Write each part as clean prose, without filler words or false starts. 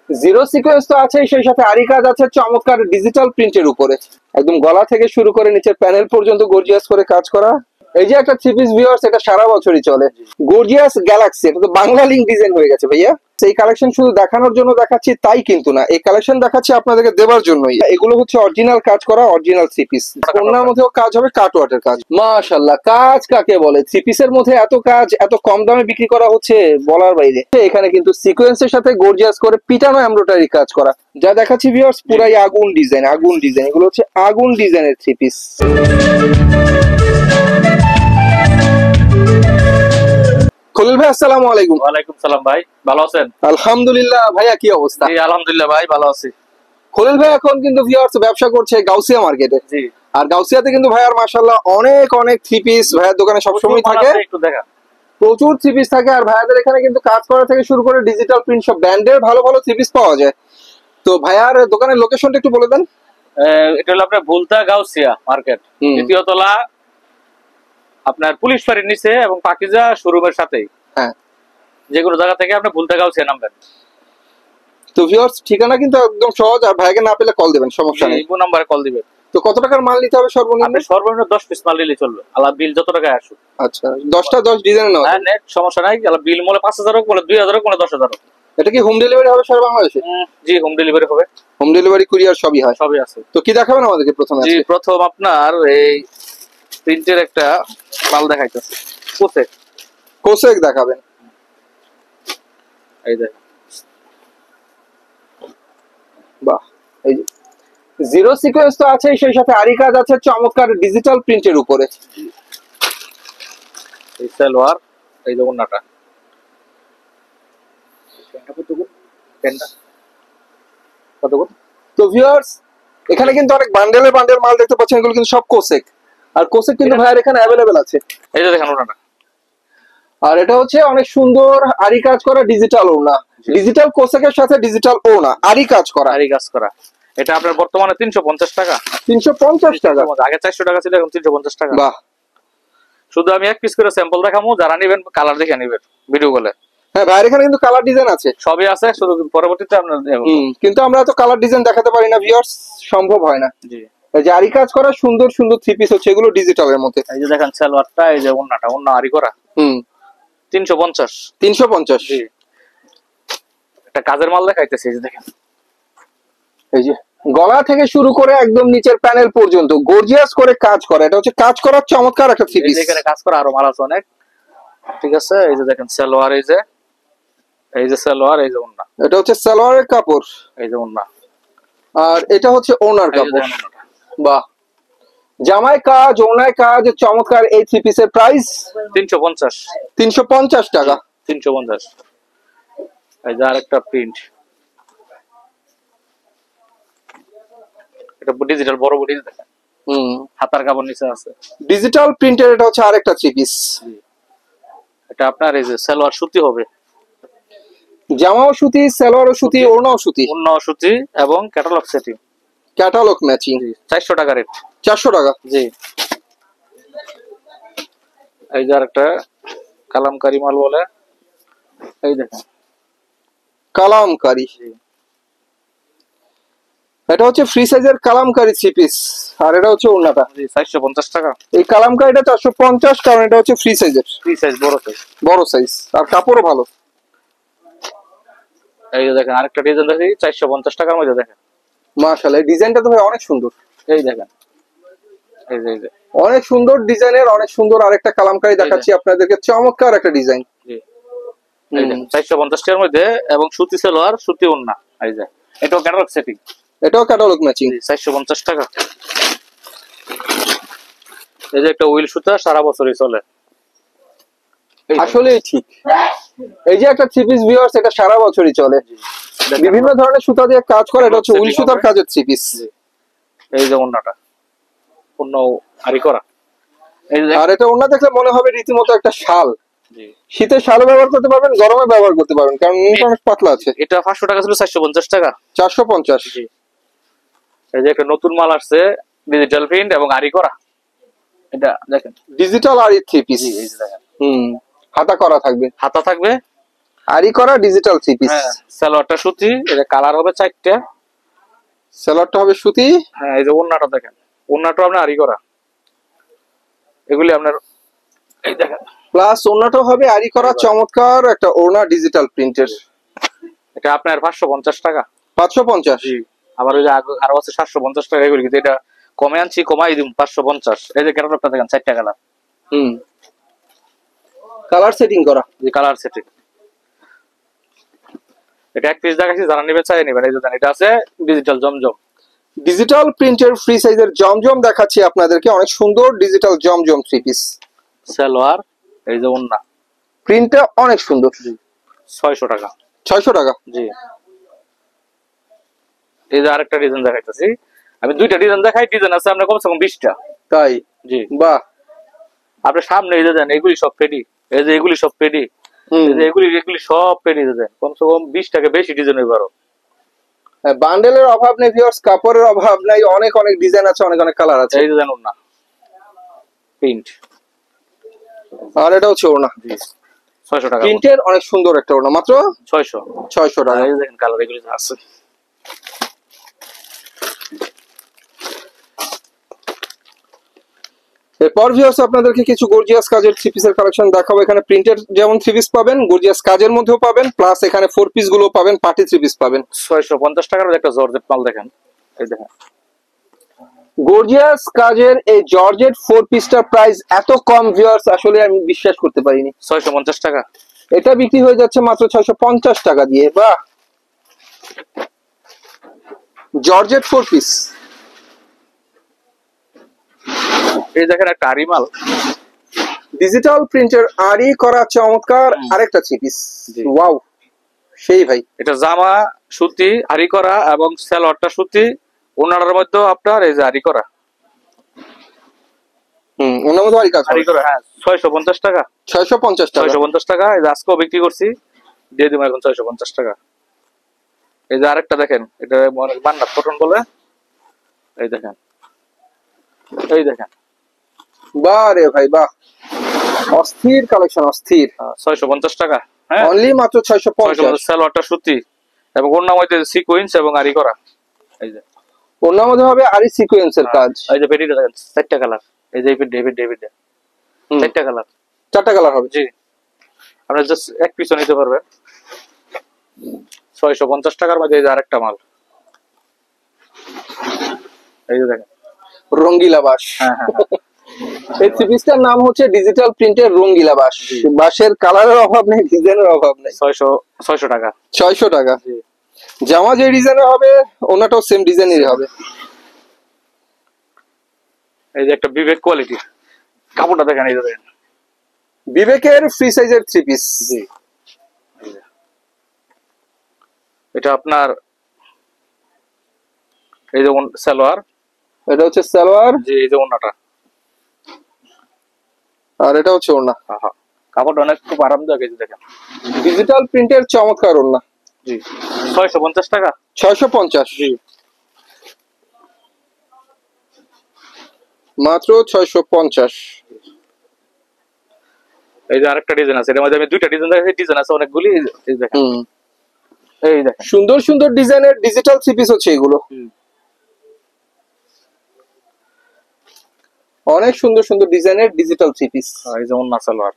Zero sequence তো আছে, সেই সাথে আরি কাজ আছে চমৎকার ডিজিটাল প্রিন্টের উপরে। একদম গলা থেকে শুরু করে নিচের প্যানেল পর্যন্ত গর্জিয়াস করে কাজ করা। এই যে একটা থ্রি পিস ভিউয়ার্স, এটা সারা বছরই চলে। গর্জিয়াস গ্যালাক্সি, এটা তো বাংলা লিঙ্ক ডিজাইন হয়ে গেছে ভাইয়া। এই কালেকশন শুধু দেখানোর জন্য দেখাচ্ছি তাই কিন্তু না, এই কালেকশন দেখাচ্ছি আপনাদেরকে দেওয়ার জন্যই। এগুলো হচ্ছে অরিজিনাল কাজ করা, অরিজিনাল থ্রি পিস। ওনার মধ্যেও কাজ হবে, কাটওয়ার্টের কাজ। মাশাআল্লাহ, কাজ কাকে বলে! থ্রি পিসের মধ্যে এত কাজ এত কম দামে বিক্রি করা হচ্ছে বলার বাইরে। এখানে কিন্তু সিকোয়েন্সের সাথে গর্জিয়াস করে পিটানো এমব্রয়ডারি কাজ করা, যা দেখাচ্ছি ভিউয়ার্স পুরাই আগুন ডিজাইন। আগুন ডিজাইন, এগুলো হচ্ছে আগুন ডিজাইনের থ্রি পিস। খলিল ভাই, আসসালামু আলাইকুম। ওয়ালাইকুম সালাম ভাই, ভালো আছেন? আলহামদুলিল্লাহ। ভাইয়া কি অবস্থা? জি আলহামদুলিল্লাহ ভাই, ভালো আছি। খলিল ভাই এখন কিন্তু ভিউয়ার্স ব্যবসা করছে গাউসিয়া মার্কেটে। জি। আর গাউসিয়াতে কিন্তু ভাইয়ার মাশাআল্লাহ অনেক অনেক থ্রি পিস ভাইয়ার দোকানে সবসময় থাকে। একটু দেখা, প্রচুর থ্রি পিস থাকে। আর ভাইয়াদের এখানে কিন্তু কাজ করা থেকে শুরু করে ডিজিটাল প্রিন্ট সব ব্র্যান্ডের ভালো ভালো থ্রি পিস পাওয়া যায়। তো ভাইয়ার দোকানের লোকেশনটা একটু বলে দেন। এটা হলো আপনার ভুলতা গাউসিয়া মার্কেট, দ্বিতীয় তলা, আপনার পুলিশ ফাঁড়ির নিচে এবং পাকিজা শোরুমের সাথেই। হ্যাঁ, যে কোনো জায়গা থেকে আপনি ভুলতা গাউসিয়া নামবেন। তো ভিউয়ার্স ঠিকানা কিন্তু একদম সহজ, আর ভাইকে না পেলে কল দিবেন, সমস্যা নেই। এই নাম্বারে কল দিবেন। তো কত টাকার মাল নিতে হবে সর্বনিম্ন? আপনি সর্বনিম্ন 10 পিস মাল নিলে চলবে, আলা বিল যত টাকা আসুক। আচ্ছা, 10টা 10 ডিজাইন নাও। হ্যাঁ নেট সমস্যা নাই, আলা বিল মলে 5000 হোক, মলে 2000 হোক, মলে 10000 হোক। এটা কি হোম ডেলিভারি হবে সারা বাংলাদেশে? জি হোম ডেলিভারি হবে। হোম ডেলিভারি, কুরিয়ার সবই হয়? সবই আছে। তো কি দেখাবেন আমাদেরকে প্রথমে? জি, প্রথম আপনার এই প্রিন্টের একটা মাল দেখাইতেছে, কোসেক। কোসেক দেখাবেন। এই দেখেন, বাহ, এই যে জিরো সিকোয়েন্স তো আছে, সেই সাথে আরি কাজ আছে চমৎকার ডিজিটাল প্রিন্টের উপরে। এই সালোয়ার, এই যে ওন্নাটা। তো ভিউয়ার্স এখানে কিন্তু অনেক বান্ডেলের বান্ডেল মাল দেখতে পাচ্ছেন, এগুলো কিন্তু সব কোসেক। আর কোসেক কিন্তু ভাইয়ার এখানে অ্যাভেলেবেল আছে। এই যে দেখেন ওন্নাটা। আর এটা হচ্ছে অনেক সুন্দর আরি কাজ করা ডিজিটাল ওড়না, ডিজিটাল কোসেকের সাথে ডিজিটাল ওড়না, আরি কাজ করা। আরি কাজ করা, এটা আপনার বর্তমানে 350 টাকা। 350 টাকা? আগে 400 টাকা ছিল, এখন 350 টাকা। বাহ। শুধু আমি এক পিস করে স্যাম্পল দেখামু, যারা নেবেন কালার দেখে নেবেন ভিডিও কলে। হ্যাঁ, ভাইয়ের এখানে কিন্তু কালার ডিজাইন আছে, সবই আছে, শুধু পরবর্তীতে আপনার কিন্তু আমরা তো কালার ডিজাইন দেখাতে পারি না ভিউয়ার্স, সম্ভব হয় না। জি, এই যে আরি কাজ করা সুন্দর সুন্দর থ্রি পিস হচ্ছে, এগুলো ডিজিটালের মধ্যে। এই যে দেখেন সালোয়ারটা, এই যে ওন্নাটা, ওন্না আরি করা। 350। 350? জি। একটা কাজের মাল দেখাইতেছি, এই যে দেখেন। এই যে গলা থেকে শুরু করে একদম নিচের প্যানেল পর্যন্ত গর্জিয়াস করে কাজ করা, এটা হচ্ছে কাজ করার চমৎকার একটা থ্রি পিস। এখানে কাজ করা আরো মাল আছে অনেক, ঠিক আছে। এই যে দেখেন সালোয়ার, এই যে সালোয়ার, এই যে ওন্না। এটা হচ্ছে সালোয়ারের কাপড়, এই যে ওন্না। আর এটা হচ্ছে ওনার কাপড়। বাহ, জামায় কাজ, ওনায় কাজ, চমৎকার এই থ্রি পিসের প্রাইস 350। 350 টাকা। 350। এই যে আরেকটা প্রিন্ট, এটা ডিজিটাল বড় বডি দেখেন। হাতার কাপড় নিচে আছে ডিজিটাল প্রিন্টের, এটা হচ্ছে আরেকটা থ্রি পিস। এটা আপনার এই যে সালোয়ার সুতি হবে, জামাও সুতি, সালোয়ারও সুতি, ওড়নাও সুতি। ওড়নাও সুতি এবং ক্যাটালগ সেটিং, ক্যাটালগ ম্যাচিং। 400 টাকা রেট। 400 টাকা? জি। এই যে আরেকটা কালামকারী মাল বলে, এই দেখেন কালামকারী। এটা হচ্ছে ফ্রি সাইজের কালামকারী থ্রি পিস, আর এটা হচ্ছে ওড়নাটা। 450 টাকা। এই কালামকারীটা 450, কারণ এটা হচ্ছে ফ্রি সাইজের। ফ্রি সাইজ, বড় সাইজ। বড় সাইজ, আর কাপড়ও ভালো। এই যে দেখেন আরেকটা ডিজাইন দেখি 450 টাকার মধ্যে, দেখেন মাশাআল্লাহ, এই ডিজাইনটা তো ভাই অনেক সুন্দর। এই দেখেন, এই যে অনেক সুন্দর ডিজাইনের, অনেক সুন্দর আরেকটা কালামকারী দেখাচ্ছি আপনাদেরকে, চমৎকার একটা ডিজাইন। জি, এই দেখেন 450 টাকার মধ্যে এবং সুতি সালোয়ার, সুতি ওড়না। এই যে এটাও ক্যাটালগ সেটিং, এটাও ক্যাটালগ ম্যাচিং। 450 টাকা। এই যে একটা উইল সুতা, সারা বছরই চলে। আসলে ঠিক, এই যে একটা থ্রি পিস ভিউয়ার্স, এটা সারা বছরই চলে, বিভিন্ন ধরনের সুতা দিয়ে কাজ করে। এটা হচ্ছে উইল সুতার কাজের থ্রি পিস। এই যে ওন্নাটা, ওন্না আরি করা। আর এটা ওন্না দেখলে মনে হবে রীতিমতো একটা শাল। শীতে শালও ব্যবহার করতে পারবেন, গরমে ব্যবহার করতে পারবেন, কারণ অনেক পাতলা আছে। এটা 500 টাকা ছিল, 450 টাকা। 450। এই যে একটা নতুন মাল আসছে, ডিজিটাল প্রিন্ট এবং আরি করা। এটা দেখেন ডিজিটাল আরি থ্রি পিস। এই যে দেখেন, হাতা করা থাকবে, হাতা থাকবে আরি করা ডিজিটাল থ্রি পিস। হ্যাঁ, সালোয়ারটা সুতি, এটা কালার হবে 4টা। সালোয়ারটা হবে সুতি। হ্যাঁ, এই যে ওন্নাটা দেখেন, ওন্নাটা আপনার আরি করা, এগুলি আপনার এই দেখেন। প্লাস ওড়নাটাও হবে আরি করা, চমৎকার একটা ওড়না ডিজিটাল প্রিন্টের। এটা আপনার 550 টাকা। 550। জি, আবার ওই যে আরো আছে 750 টাকা, এগুলি কিন্তু এটা কমে আনছি, কমাই দিম 550। এই যে ক্যাটালগটা দেখেন, 4টা কালার। কালার সেটিং করা। যে কালার সেটিং, এটা এক পিস দেখাচ্ছি, যারা নেবে চাই নেবেন। এই যে দেখেন, এটা আছে ডিজিটাল জমজম, ডিজিটাল প্রিন্টের ফ্রি সাইজের জমজম দেখাচ্ছি আপনাদেরকে, অনেক সুন্দর ডিজিটাল জমজম থ্রি পিস। সালোয়ার, এই যে ওন্না, প্রিন্টটা অনেক সুন্দর। 600 টাকা। 600 টাকা। জি, এই যে আরেকটা ডিজাইন দেখাইতেছি, আমি দুইটা ডিজাইন দেখাই, ডিজাইন আছে আপনার কমসে কম 20টা। তাই? জি, বাহ। আপনার সামনে এই যে দেন, এগুলি সব পেডি, এই যে এগুলি সব পেডি, এই যে এগুলি সব পেডি দেন, কমসে কম 20 টাকা বেশি ডিজাইন হইবার। বান্ডেলের অভাব নেই ভিউয়ার্স, কাপড়ের অভাব নাই, অনেক অনেক ডিজাইন আছে, অনেক অনেক কালার আছে। এই যে জানুন না প্রিন্ট, আর এটা হচ্ছে ওড়না। জি, 600 টাকা। প্রিন্টের অনেক সুন্দর একটা ওড়না, মাত্র 600 টাকা। এই দেখেন কালার, এগুলি আছে। এরপর ভিউয়ার্স আপনাদেরকে কিছু গর্জিয়াস কাজের থ্রি পিসের কালেকশন দেখাবো। এখানে প্রিন্টের যেমন থ্রি পিস পাবেন, গর্জিয়াস কাজের মধ্যেও পাবেন, প্লাস এখানে ফোর পিস গুলো পাবেন, পার্টি থ্রি পিস পাবেন। 650 টাকার একটা জর্জেট মাল দেখেন, এই দেখেন গর্জিয়াস কাজের এই জর্জেট ফোর পিসটার প্রাইস এত কম ভিউয়ার্স, আসলে আমি বিশ্বাস করতে পারিনি। 650 টাকা। এটা বিক্রি হয়ে যাচ্ছে মাত্র 650 টাকা দিয়ে। বাহ, জর্জেট ফোর পিস। এই দেখেন একটা আরি মাল, ডিজিটাল প্রিন্টের আরি করা চমৎকার আরেকটা থ্রি পিস। ওয়াও, সেই ভাই। এটা জামা সুতি আরি করা এবং সালোয়ারটা সুতি, ওনার মধ্যে আপনার এই যে আরি করা। ওনার মধ্যে আরি কাজ, আরি করা। হ্যাঁ, 650 টাকা। 650 টাকা। 650 টাকা। এই যে আজকেও বিক্রি করছি, দিয়ে দিব এখন 650 টাকা। এই যে আরেকটা দেখেন, এটা বান্নাত কটন বলে, এই দেখেন, এই দেখেন। বাহ রে ভাই বাহ, অস্থির কালেকশন, অস্থির। 650 টাকা। হ্যাঁ, অনলি মাত্র 650। সালোয়ারটা সুতি এবং ওড়নার মধ্যে সিকোয়েন্স এবং আরি করা। এই যে ওড়নার মধ্যে হবে আরি সিকোয়েন্সের কাজ। এই যে পেটিটা দেখেন, 4টা কালার। এই যে ডেভিড 4টা কালার। 4টা কালার হবে। জি, আপনি জাস্ট এক পিস নিতে পারবেন 650 টাকার মধ্যে। এই যে আরেকটা মাল, এই যে দেখেন, রঙ্গিলা বাস। হ্যাঁ হ্যাঁ, এই থ্রি পিসটার নাম হচ্ছে ডিজিটাল প্রিন্টের রঙ্গিলা বাস। বাসের কালারের অভাব নেই, ডিজাইনের অভাব নেই। 600 টাকা। 600 টাকা। জি, জামা যে ডিজাইনের হবে ওনাটাও সেম ডিজাইনেরই হবে। এই যে একটা বিবেক কোয়ালিটি, কাপড়টা দেখেন, এই যে দেখেন, বিবেকের ফ্রি সাইজের থ্রি পিস। জি, এটা আপনার এই যে সালোয়ার, এটা হচ্ছে সালোয়ার। জি, এই যে ওন্নাটা, আর এটা হচ্ছে ওড়না। কাপড়টা অনেক খুব আরামদায়ক। এই যে দেখেন, ডিজিটাল প্রিন্টের চমৎকার ওড়না। জি, 650 টাকা। 650। জি, মাত্র 650। এই যে আরেকটা ডিজাইন আছে, এর মধ্যে আমি দুইটা ডিজাইন দেখাই, ডিজাইন আছে অনেকগুলি। এই দেখেন, এই দেখেন, সুন্দর সুন্দর ডিজাইনের ডিজিটাল থ্রি পিস হচ্ছে এগুলো। অনেক সুন্দর সুন্দর ডিজাইনের ডিজিটাল থ্রি পিস। এই যে ওন্না সালোয়ার,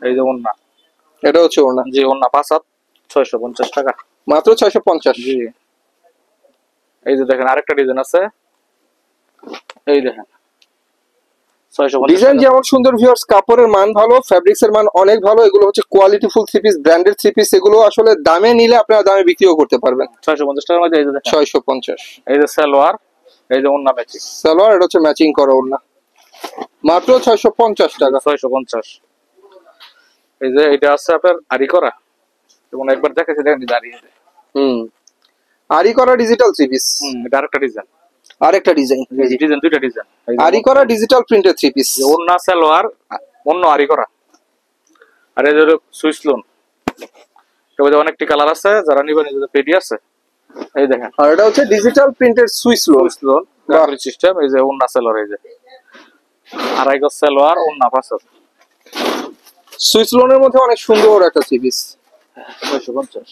এই যে ওন্না, এটা হচ্ছে ওড়না। জি, ওন্না 5 হাত, 650 টাকা। মাত্র 650। জি, এই যে দেখেন আরেকটা ডিজাইন আছে, এই দেখেন 650 ডিজাইন যেমন সুন্দর ভিউয়ার্স, কাপড়ের মান ভালো, ফ্যাব্রিক্স এর মান অনেক ভালো। এগুলো হচ্ছে qualityful three piece, branded three piece. এগুলো আসলে দামে নিলে আপনারা দামে বিক্রিও করতে পারবেন। 650 টাকার মধ্যে। এই যে দেখেন 650। এই যে সালোয়ার, এই যে ওন্না ম্যাচিং সালোয়ার, এটা হচ্ছে ম্যাচিং করা ওড়না। মাত্র 650 টাকা। 650। এই যে এটা আছে আপনার আরি করা, যেমন একবার দেখেছি, দেখেন দাঁড়িয়ে। আরি করা ডিজিটাল থ্রি পিস। এটা আরেকটা ডিজাইন, আরেকটা ডিজাইন। ডিজাইন দুইটা ডিজাইন। আরি করা ডিজিটাল প্রিন্টের থ্রি পিস। ওন্না সালোয়ার, অন্য আরি করা। আর এই যে সুইস লোন, এর অনেকটি কালার আছে, যারা নিবেন এই যে পেডি আছে, এই দেখেন। আর এটা হচ্ছে ডিজিটাল প্রিন্টের সুইস লোন গ্রাফিক সিস্টেম। এই যে ওন্না সালোয়ার, এই যে আড়াই গজ সালোয়ার, ওন্না 5 হাত। সুইস লোনের মধ্যে অনেক সুন্দর একটা থ্রি পিস। 950।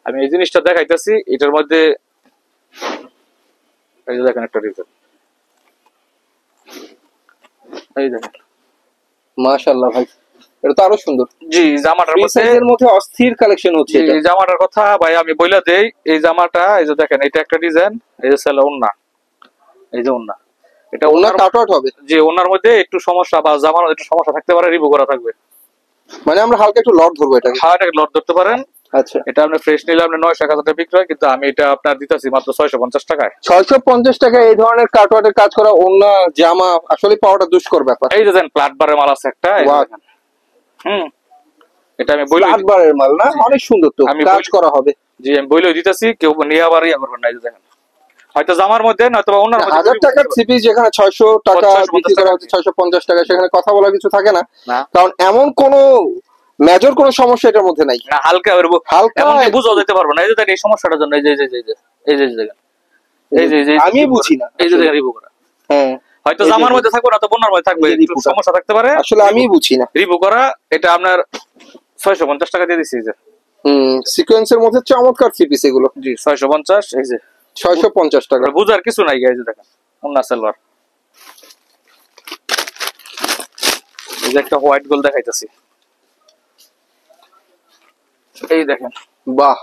আমি এই জিনিসটা দেখাইতেছি, এটার মধ্যে এই যে দেখেন একটা ডিজাইন, এই দেখেন। মাশাআল্লাহ ভাই, এটা তো আরো সুন্দর। জি, জামাটার ফ্রি মধ্যে সাইজের মধ্যে অস্থির কালেকশন হচ্ছে এটা। এই জামাটার কথা ভাই আমি বইলা দেই, এই জামাটা এই যে দেখেন, এটা একটা ডিজাইন, এই যে সেলা ওন্না, এই যে ওন্না, এটা ওনার ওন্নার, কাট আউট হবে, যে ওন্নার মধ্যে একটু সমস্যা বা জামার একটু সমস্যা থাকতে পারে, রিভিউ করা থাকবে। মানে আমরা হালকা একটু লট ধরবো এটাকে। হ্যাঁ, এটাকে লট ধরতে পারেন। আচ্ছা, এটা আপনি ফ্রেশ নিলে আপনি 900 টাকা বিক্রি হয়, কিন্তু আমি এটা আপনার দিতেছি মাত্র 650 টাকায়। 650 টাকা এই ধরনের কাট আউটের কাজ করা ওনা জামা আসলে পাওয়াটা দুষ্কর ব্যাপার। এই যে দেখেন প্লাট বারের মাল আছে একটা, এই যে দেখেন। এটা আমি বলি, আটবারের মাল না, অনেক সুন্দর তো আমি কাজ করা হবে। জি আমি বইলে দিতেছি, কেউ নিয়ে আবার ইয়া করবেন না। এই যে দেখেন, হয়তো জামার মধ্যে নয়তো ওনার মধ্যে 1000 টাকার থ্রি পিস যেখানে 600 টাকা 650 বিক্রি করা হচ্ছে 650 টাকা, সেখানে কথা বলার কিছু থাকে না, না কারণ এমন কোনো মেজর কোনো সমস্যা এটার মধ্যে নাই। না, হালকা হালকা এমন কি বুঝাও যেতে পারবো না। এই যে দেখেন এই সমস্যাটার জন্য, এই যে এই যে এই যে এই যে দেখেন, এই যে আমি বুঝি না, এই যে দেখেন রিভিউ করা, হ্যাঁ হয়তো জামার মধ্যে থাকবে না, তো বন্যার মধ্যে থাকবে, এই যে একটু সমস্যা থাকতে পারে, আসলে আমি বুঝি না। রিভিউ করা। এটা আপনার 650 টাকা দিয়ে দিচ্ছি। এই যে সিকোয়েন্সের মধ্যে চমৎকার থ্রি পিস এগুলো। জি 650, এই যে 650 টাকা। বুঝার কিছু নাই। এই যে দেখেন ওন্না সালোয়ার, এই যে একটা হোয়াইট গোল দেখাইতেছি, এই দেখেন। বাহ,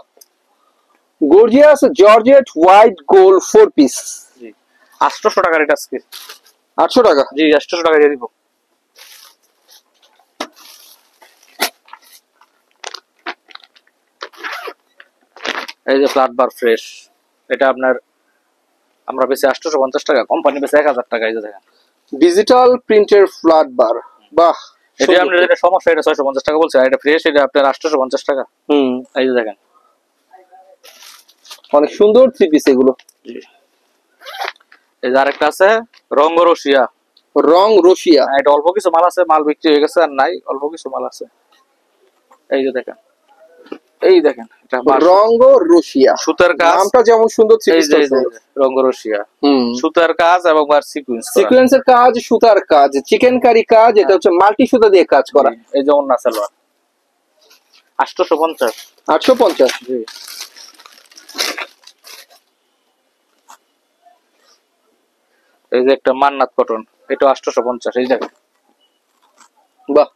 gorgeous georgette white gold four piece. জি 800 টাকার এটা আজকে। 800 টাকা? জি 800 টাকা দিয়ে দিব। এই যে ফ্ল্যাট বার ফ্রেশ, এটা আপনার আমরা বেশি 850 টাকা, কোম্পানি বেশি 1000 টাকা। এই যে দেখেন ডিজিটাল প্রিন্টের ফ্ল্যাট বার। বাহ, এটা আপনার যেটা সমস্যা, এটা 650 টাকা বলছে, আর এটা ফ্রেশ, এটা আপনার 850 টাকা। এই যে দেখেন অনেক সুন্দর থ্রি পিস এগুলো। জি এই যে আরেকটা আছে রং রশিয়া, রং রশিয়া। এটা অল্প কিছু মাল আছে, মাল বিক্রি হয়ে গেছে আর নাই, অল্প কিছু মাল আছে। এই যে দেখেন, এই দেখেন এটা রং রশিয়া, সুতার কাজ, নামটা যেমন সুন্দর থ্রি পিস। রং রশিয়া সুতার কাজ এবং সিকোয়েন্সের কাজ, সুতার কাজ, চিকেন কারি কাজ, এটা হচ্ছে মাল্টি সুতা দিয়ে কাজ করা। এই যে ওন্না সালোয়ার 850। 850? জি এই যে একটা মান্নাত কটন, এটা 850। এই দেখেন বাহ,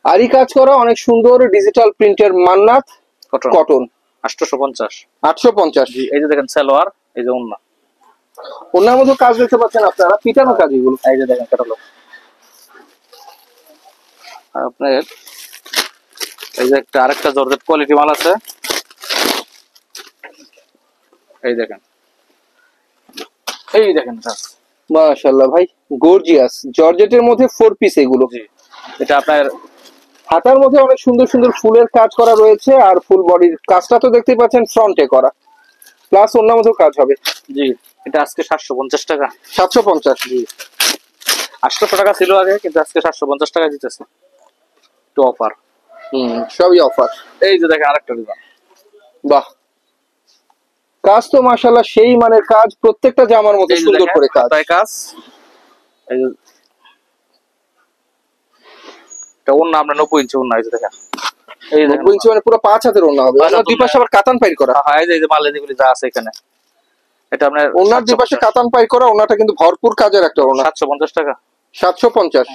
আরি কাজ করা অনেক সুন্দর ডিজিটাল প্রিন্টের মান্নাত কটন 850। 850? জি এই যে দেখেন সালোয়ার, এই যে ওন্না, ওনার মধ্যে কাজ দেখতে পাচ্ছেন আপনারা, পিটানো কাজ এগুলো। এই যে দেখেন ক্যাটালগ আপনার। এই যে একটা আরেকটা জর্জেট কোয়ালিটি মাল আছে, এই দেখেন, এই দেখেন মাশাআল্লাহ ভাই, গর্জিয়াস জর্জেটের মধ্যে ফোর পিস এগুলো। জি এটা আপনার হাতার মধ্যে অনেক সুন্দর সুন্দর ফুলের কাজ করা রয়েছে, আর ফুল বডির কাজটা তো দেখতেই পাচ্ছেন ফ্রন্টে করা, প্লাস অন্য মধ্যে কাজ হবে। জি এটা আজকে 750 টাকা। 750? জি 800 টাকা ছিল আগে, কিন্তু আজকে 750 টাকা দিতেছে, একটু অফার। সবই অফার। এই যে দেখেন আরেকটা ডিজাইন। বাহ, কাজ তো মাশাআল্লাহ সেই মানের কাজ, প্রত্যেকটা জামার মধ্যে সুন্দর করে কাজ। এই যে এটা ওন্না আমরা 90 ইঞ্চি ওন্না, এই যে দেখেন, এই দেখেন 90 ইঞ্চি মানে পুরো 5 হাতের ওন্না হবে। ওন্নার দুই পাশে আবার কাতান পাইর করা। হ্যাঁ এই যে মালে যেগুলি যা আছে এখানে, এটা আপনার ওন্নার দুই পাশে কাতান পাইর করা, ওন্নাটা কিন্তু ভরপুর কাজের একটা ওন্না। 750 টাকা। 750?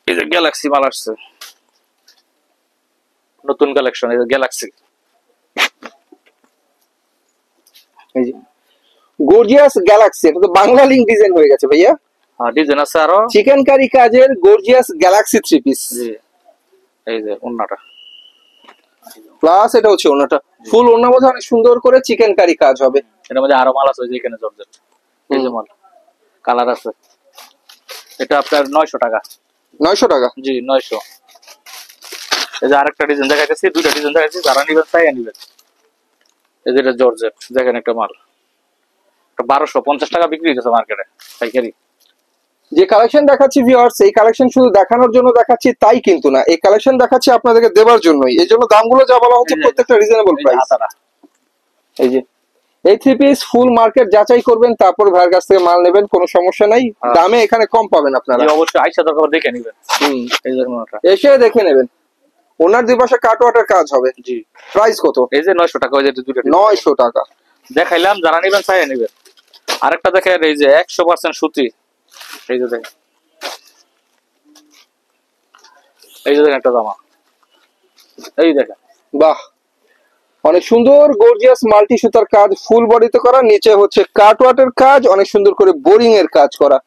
এই যে গ্যালাক্সি মাল আসছে, নতুন কালেকশন, এই যে গ্যালাক্সি। এই যে গর্জিয়াস গ্যালাক্সি, এটা তো বাংলা লিংক ডিজাইন হয়ে গেছে ভাইয়া। হ্যাঁ ডিজাইন আছে আরো, চিকেন কারি কাজের গর্জিয়াস গ্যালাক্সি থ্রি পিস। জি এই যে ওন্নাটা, প্লাস এটা হচ্ছে ওন্নাটা ফুল ওন্নার মধ্যে অনেক সুন্দর করে চিকেন কারি কাজ হবে। এর মধ্যে আরো মাল আছে, ওই যে এখানে জর্জেট, এই যে মাল কালার আছে, এটা আপনার 900 টাকা। 900 টাকা? জি 900। এই যে আরেকটা ডিজাইন দেখাইতেছি, দুইটা ডিজাইন দেখাইতেছি, যারা নিবেন তাই নিবেন। এই যে এটা জর্জেট, দেখেন একটা মাল 1250 টাকা বিক্রি হইতেছে মার্কেটে পাইকারি। যে কালেকশন দেখাচ্ছি ভিউয়ার্স, এই কালেকশন শুধু দেখানোর জন্য দেখাচ্ছি তাই কিন্তু না, এই কালেকশন দেখাচ্ছি আপনাদেরকে দেওয়ার জন্যই। এই জন্য দামগুলো যা বলা হচ্ছে প্রত্যেকটা রিজনেবল প্রাইস। এই যে এই থ্রি পিস ফুল মার্কেট যাচাই করবেন, তারপর ভাইয়ের কাছ থেকে মাল নেবেন, কোনো সমস্যা নাই। দামে এখানে কম পাবেন আপনারা। অবশ্যই আইসা দরকার দেখে নেবেন। এই দেখুন এসে দেখে নেবেন। ওনার দুই পাশে কাটওয়াটার কাজ হবে। জি। প্রাইস কত? এই যে 900 টাকা, ওই যে দুটো 900 টাকা দেখাইলাম, যারা নেবেন চাই নেবেন। আরেকটা দেখেন, এই যে 100% সুতি, এই যে দেখেন, এই যে দেখেন একটা জামা, এই দেখেন, বাহ, অনেক সুন্দর গর্জিয়াস মাল্টি সুতার কাজ, ফুল বডিতে করা, নিচে হচ্ছে কাটওয়াটের কাজ, অনেক সুন্দর করে বোরিং এর কাজ করা।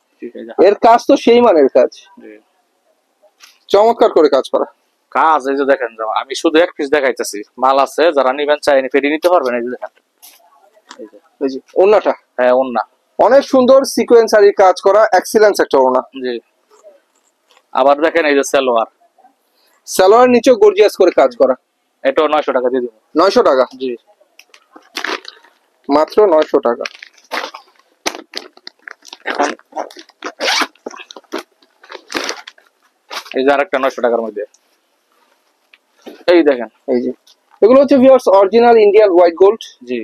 এর কাজ তো সেই মানের কাজ, চমৎকার করে কাজ করা কাজ। এই যে দেখেন জামা, আমি শুধু এক পিস দেখাইতেছি, মাল আছে, যারা নিবেন চাই ফেরি নিতে পারবেন। এই যে দেখেন, এই যে ওন্নাটা, হ্যাঁ ওন্না, অনেক সুন্দর সিকোয়েন্সারি কাজ করা, এক্সিলেন্স একটা ওন্না। জি। আবার দেখেন এই যে সালোয়ার, সালোয়ার নিচে গর্জিয়াস করে কাজ করা, এটাও 900 টাকা দিয়ে দিব। 900 টাকা, জি, মাত্র 900 টাকা। এখন এই যে আরেকটা 900 টাকার মধ্যে, এই দেখেন, এই যে এগুলো হচ্ছে viewers original Indian white gold. জি,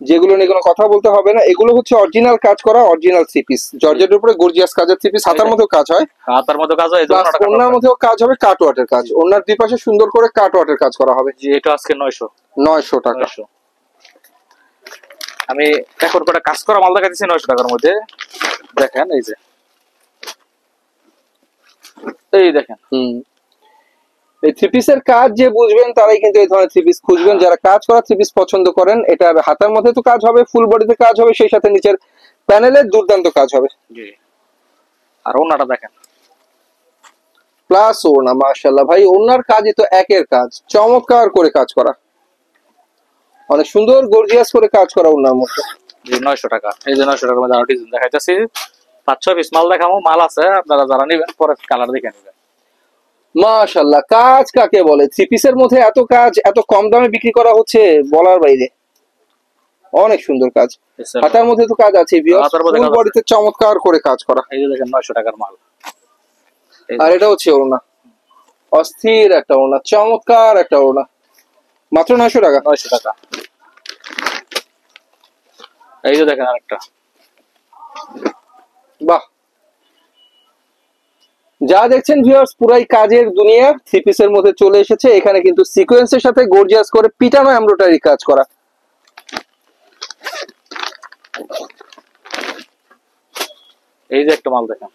যেগুলো নিয়ে কোনো কথা বলতে হবে না, এগুলো হচ্ছে অরিজিনাল কাজ করা, অরিজিনাল থ্রি পিস, জর্জেটের উপরে গর্জিয়াস কাজের থ্রি পিস। হাতার মধ্যেও কাজ হয়, হাতার মধ্যে কাজ হয়, এই যে প্লাস ওন্নার মধ্যেও কাজ হবে, কাটওয়াটের কাজ, ওন্নার দুই পাশে সুন্দর করে কাটওয়াটের কাজ করা হবে। জি, এটা আজকে 900 টাকা। 900। আমি এখন কটা কাজ করা মাল দেখাচ্ছি 900 টাকার মধ্যে। দেখেন এই যে, এই দেখেন, এই থ্রি পিসের কাজ যে বুঝবেন তারাই কিন্তু এই ধরনের থ্রি পিস খুঁজবেন। যারা কাজ করা থ্রি পিস পছন্দ করেন, এটা হাতার মধ্যে তো কাজ হবে, ফুল বডিতে কাজ হবে, সেই সাথে নিচের প্যানেলে দুর্দান্ত কাজ হবে। জি। আর ওনাটা দেখেন, প্লাস ওড়না, মাশাআল্লাহ ভাই, ওড়নার কাজই তো একের কাজ, চমৎকার করে কাজ করা, অনেক সুন্দর গর্জিয়াস করে কাজ করা ওড়নার মধ্যে। জি 900 টাকা। এই যে 900 টাকার মধ্যে আরো ডিজাইন দেখাইতেছি, 5-6 পিস মাল দেখাবো, মাল আছে, আপনারা যারা নেবেন পরে কালার দেখে নেবেন। মাশাআল্লাহ, কাজ কাকে বলে! থ্রি পিসের মধ্যে এত কাজ এত কম দামে বিক্রি করা হচ্ছে বলার বাইরে, অনেক সুন্দর কাজ। হাতার মধ্যে তো কাজ আছে, ফুল বডিতে চমৎকার করে কাজ করা। এই যে দেখেন 900 টাকার মাল। আর এটা হচ্ছে ওড়না, অস্থির একটা ওড়না, চমৎকার একটা ওড়না, মাত্র 900 টাকা। 900 টাকা। এই যে দেখেন আরেকটা, বাহ, যা দেখছেন ভিউয়ার্স পুরাই কাজের দুনিয়া থ্রি পিসের মধ্যে চলে এসেছে। এখানে কিন্তু সিকোয়েন্সের সাথে গর্জিয়াস করে পিটানো এমব্রয়ডারি কাজ করা। এই যে একটা মাল দেখেন,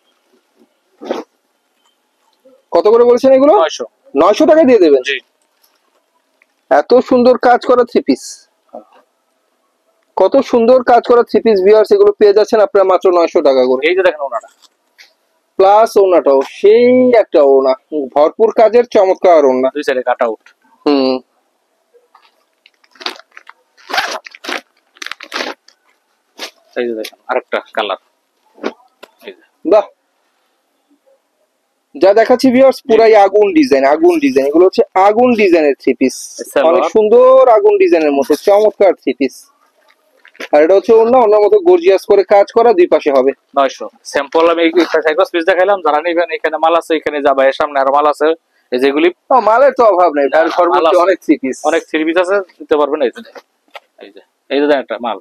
কত করে বলছেন এগুলো? 900। 900 টাকা দিয়ে দেবেন? জি। এত সুন্দর কাজ করা থ্রি পিস, কত সুন্দর কাজ করা থ্রি পিস ভিউয়ার্স, এগুলো পেয়ে যাচ্ছেন আপনারা মাত্র 900 টাকা করে। এই যে দেখেন ওনাটা, প্লাস ওড়নাটাও সেই একটা ওড়না, ভরপুর কাজের চমৎকার ওড়না, দুই সাইডে কাট আউট। এই যে দেখেন আরেকটা কালার, এই যে বাহ, যা দেখাচ্ছি ভিউয়ার্স পুরাই আগুন ডিজাইন, আগুন ডিজাইন, এগুলো হচ্ছে আগুন ডিজাইনের থ্রি পিস, অনেক সুন্দর আগুন ডিজাইনের মধ্যে চমৎকার থ্রি পিস। আর এটা হচ্ছে ওড়না, ওড়নার মধ্যে গর্জিয়াস করে কাজ করা, দুই পাশে হবে। 900 স্যাম্পল। আমি এই পিস দেখাইলাম, যারা নেবেন এখানে মাল আছে, এখানে যাবে, এর সামনে আর মাল আছে, এই যেগুলি মালের তো অভাব নেই, সর্বোচ্চ অনেক থ্রি পিস, অনেক থ্রি পিস আছে, দিতে পারবেন। এই যে এই যে এই যে একটা মাল,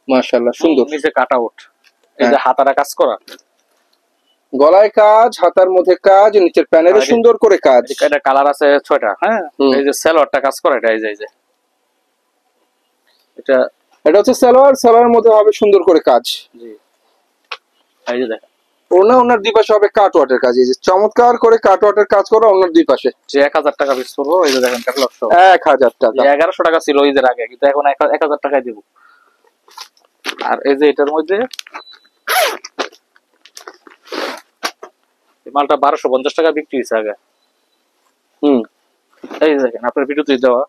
মাশাআল্লাহ সুন্দর, নিচে কাট আউট, এই যে হাতারা কাজ করা, গলায় কাজ, হাতার মধ্যে কাজ, নিচের প্যানেলে সুন্দর করে কাজ। এটা কালার আছে 6টা। হ্যাঁ, এই যে সালোয়ারটা কাজ করা, এটা এই যে এটা হচ্ছে সালোয়ার, সালোয়ারের মধ্যে হবে সুন্দর করে কাজ। জি, এই যে দেখেন ওড়না, ওড়নার দুই পাশে হবে কাটওয়াটের কাজ, এই যে চমৎকার করে কাটওয়াটের কাজ করা ওড়নার দুই পাশে। যে 1000 টাকা পিস পড়বো, এই যে দেখেন ক্যাটালগ সহ 1000 টাকা। 1100 টাকা ছিল ঈদের আগে, কিন্তু এখন 1000 টাকায় দেব। আর এই যে এটার মধ্যে মালটা 1250 টাকা বিক্রি হয়েছে আগে। এই যে দেখেন আপনার ভিডিওতে দেওয়া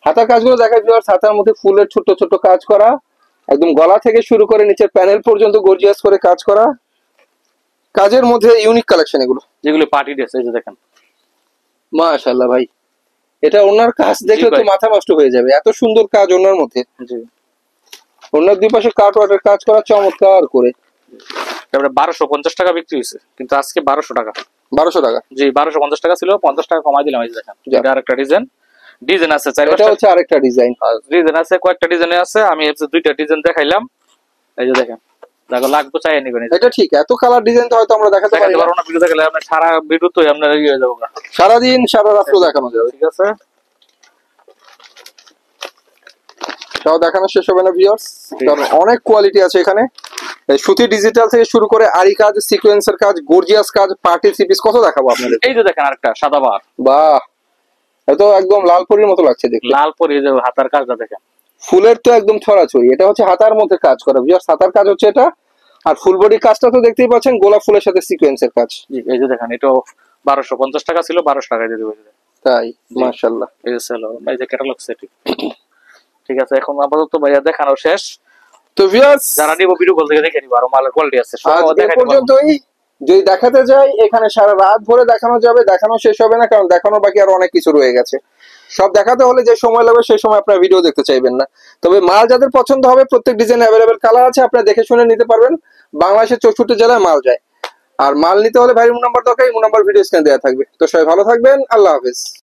হাতার কাজগুলো দেখাই ভিউয়ার্স, হাতার মধ্যে ফুলের ছোট ছোট কাজ করা, একদম গলা থেকে শুরু করে নিচের প্যানেল পর্যন্ত গর্জিয়াস করে কাজ করা, কাজের মধ্যে ইউনিক কালেকশন এগুলো, যেগুলো পার্টি ড্রেস। এই যে দেখেন মাশাআল্লাহ ভাই, এটা ওনার কাজ দেখলে তো মাথা নষ্ট হয়ে যাবে, এত সুন্দর কাজ ওনার মধ্যে। জি, ওনার দুই পাশে কাটওয়াটের কাজ করা চমৎকার করে। তারপরে 1250 টাকা বিক্রি হয়েছে, কিন্তু আজকে 1200 টাকা। 1200 টাকা? জি, 1250 টাকা ছিল, 50 টাকা কমাই দিলাম। এই যে দেখেন, এটা আরেকটা ডিজাইন, ডিজাইন আছে এটা হচ্ছে আরেকটা ডিজাইন। ডিজাইন আছে, কয়েকটা ডিজাইনে আছে, আমি হচ্ছে দুইটা ডিজাইন দেখাইলাম। এই যে দেখেন, দেখো লাগবে চাই নিবেন। এটা ঠিক, এত কালার ডিজাইন তো হয়তো আমরা দেখাতে পারি দেখাতে পারবো না ভিডিও দেখালে, আপনি সারা ভিডিও তো আপনার ইয়ে হয়ে যাবো। সারাদিন সারা রাত্র দেখানো যাবে। ঠিক আছে, তাও দেখানো শেষ হবে না ভিউয়ার্স, কারণ অনেক কোয়ালিটি আছে এখানে। এই সুতি ডিজিটাল থেকে শুরু করে আরি কাজ, সিকোয়েন্সের কাজ, গর্জিয়াস কাজ, পার্টি থ্রি পিস, কত দেখাবো আপনাদের। এই যে দেখেন আরেকটা সাদা বার, বাহ, এত একদম লাল পরীর মতো লাগছে দেখতে। লাল পরি, যে হাতার কাজটা দেখেন, ফুলের তো একদম ছড়াছড়ি। এটা হচ্ছে হাতার মধ্যে কাজ করা ভিউয়ার্স, হাতার কাজ হচ্ছে এটা। আর ফুল বডি কাজটা তো দেখতেই পাচ্ছেন, গোলাপ ফুলের সাথে সিকোয়েন্সের কাজ। এই যে দেখেন, এটাও 1250 টাকা ছিল, 1200 টাকায় দিয়ে দেবো। তাই, মাশাআল্লাহ। এই যে সেল, এই যে ক্যাটালগ সেট। ঠিক আছে, এখন আপাতত ভাইয়া দেখানো শেষ। তো ভিউয়ার্স, যারা নিব ভিডিও কল থেকে দেখে নিব, আরো মালের কোয়ালিটি আছে সব আজ এ দেখাইতে পারবো। পর্যন্তই। যদি দেখাতে যাই এখানে সারা রাত ভরে দেখানো যাবে, দেখানো শেষ হবে না, কারণ দেখানোর বাকি আরো অনেক কিছু রয়ে গেছে। সব দেখাতে হলে যে সময় লাগবে সেই সময় আপনারা ভিডিও দেখতে চাইবেন না। তবে মাল যাদের পছন্দ হবে, প্রত্যেক ডিজাইন অ্যাভেলেবেল কালার আছে, আপনারা দেখে শুনে নিতে পারবেন। বাংলাদেশের 64 জেলায় মাল যায়। আর মাল নিতে হলে ভাই নাম্বার দরকার, নাম্বার ভিডিও স্ক্রিনে দেওয়া থাকবে। তো সবাই ভালো থাকবেন, আল্লাহ হাফেজ।